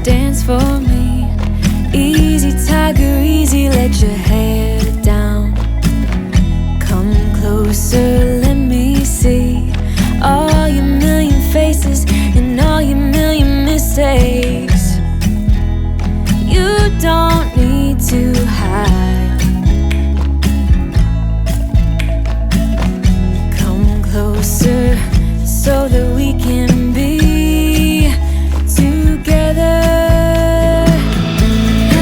dance for me. Easy tiger, easy, let your hair down. Come closer, let me see all your million faces and all your million mistakes. You don't need to hide. Come closer so that we can be together.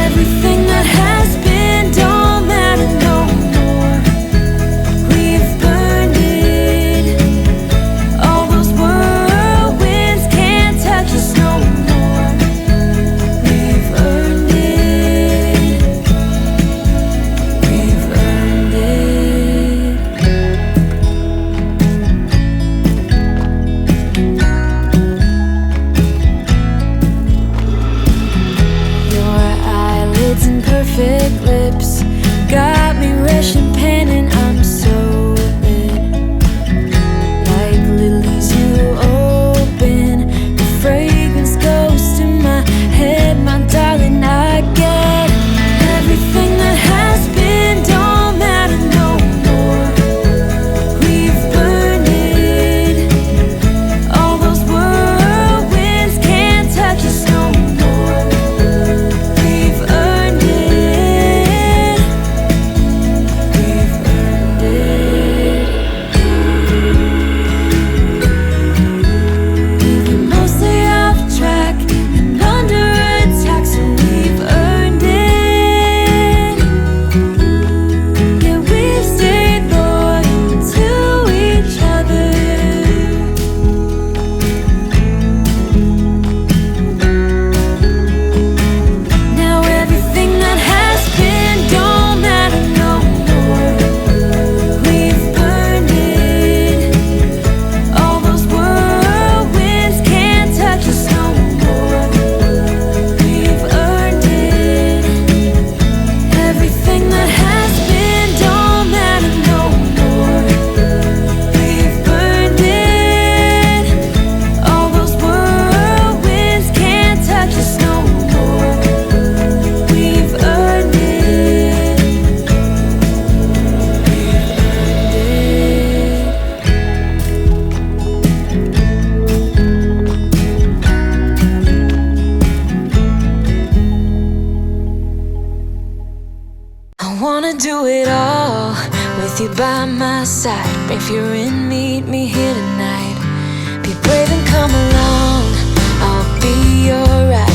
Everything that has been don't matter no more. We've burned it. All those whirlwinds can't touch us no more. We've earned it. We've earned it. Your eyelids and perfect lips got me rushing, panting. I'm so lit, like lilies you open. The fragrance goes to my head, my darling. I get everything that has been don't matter no more. We've burned it. All those whirlwinds can't touch us no more. We've earned it. We've earned it. We've been mostly off track and under attack, so we've earned it. Yeah, we've stayed loyal to each other. Now everything that has been don't matter no more. We've burned it. All those whirlwinds can't touch us no more. We've earned it. Everything that has been don't matter no more. We've burned it. All those whirlwinds can't touch us no more. We've earned it. We've earned it. I wanna do it all with you by my side. If you're in, meet me here tonight. Be brave and come along. I'll be your ride.